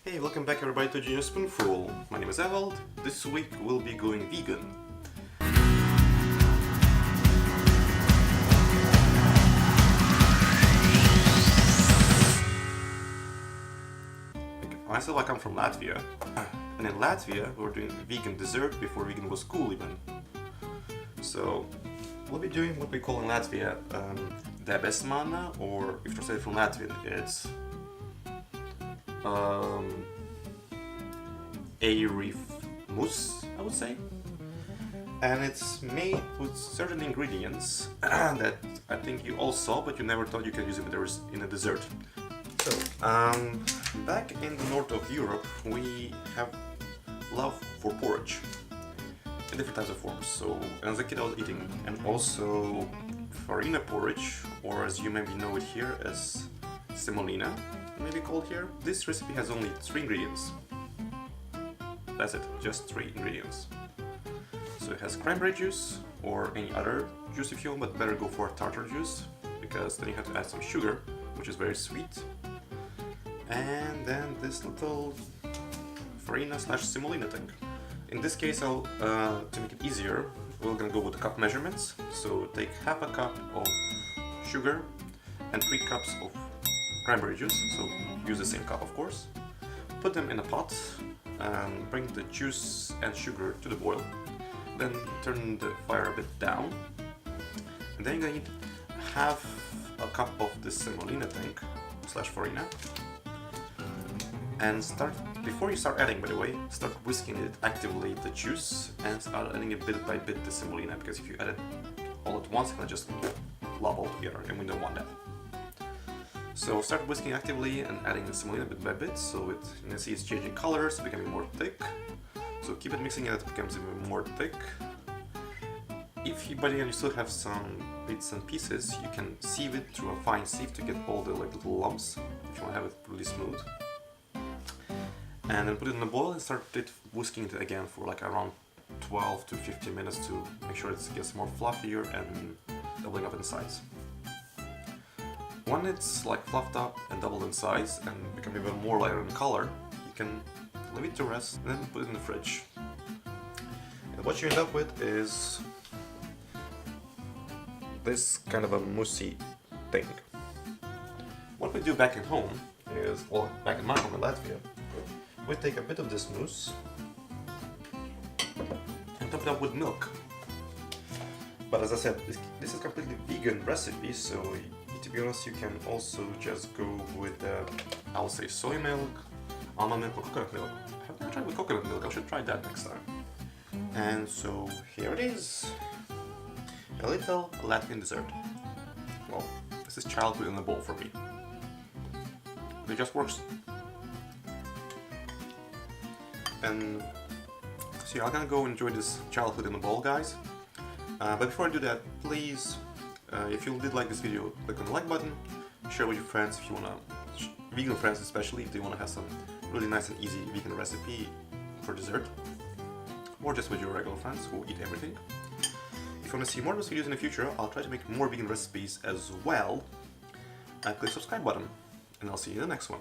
Hey, welcome back everybody to Genius Spoonful. My name is Evald. This week we'll be going vegan. Myself, I come from Latvia, and in Latvia we were doing vegan dessert before vegan was cool even. So we'll be doing what we call in Latvia Debesmanna, or if you translate it from Latvian, it's a reef mousse, I would say. And it's made with certain ingredients that I think you all saw, but you never thought you could use it in a dessert. So, back in the north of Europe, we have love for porridge in different types of forms. So, as a kid I was eating, and also farina porridge, or as you maybe know it here as semolina, maybe called here. This recipe has only 3 ingredients. That's it, just 3 ingredients. So it has cranberry juice, or any other juice if you want, but better go for tartar juice, because then you have to add some sugar, which is very sweet. And then this little farina / semolina thing. In this case, to make it easier, we're gonna go with the cup measurements. So take half a cup of sugar and 3 cups of cranberry juice, so use the same cup of course. Put them in a pot and bring the juice and sugar to the boil. Then turn the fire a bit down. And then you're gonna need half a cup of the semolina thing / farina. And before you start adding, by the way, start whisking it actively, the juice, and start adding it bit by bit the semolina, because if you add it all at once, it's gonna just lob all together, and we don't want that. So start whisking actively and adding the semolina bit by bit, so you can see it's changing colors, becoming more thick. So keep it mixing as it becomes even more thick. If by the end you still have some bits and pieces, you can sieve it through a fine sieve to get all the little lumps, if you want to have it really smooth. And then put it in the boil and start whisking it again for like around 12 to 15 minutes to make sure it gets more fluffier and doubling up in size. When it's like fluffed up and doubled in size and become even more lighter in color, you can leave it to rest and then put it in the fridge. And what you end up with is this kind of a moussey thing. What we do back at home is, well, back in my home in Latvia, we take a bit of this mousse and top it up with milk. But as I said, this is a completely vegan recipe, so to be honest, you can also just go with, I would say, soy milk, almond milk, or coconut milk. I have never tried with coconut milk, I should try that next time. And so here it is, a little Latvian dessert. Well, this is childhood in a bowl for me. It just works. And so yeah, I'm gonna go enjoy this childhood in a bowl, guys. But before I do that, please, if you did like this video, click on the like button, share with your friends if you wanna, vegan friends especially, if they wanna have some really nice and easy vegan recipe for dessert, or just with your regular friends who eat everything. If you wanna see more of those videos in the future, I'll try to make more vegan recipes as well. Click the subscribe button, and I'll see you in the next one.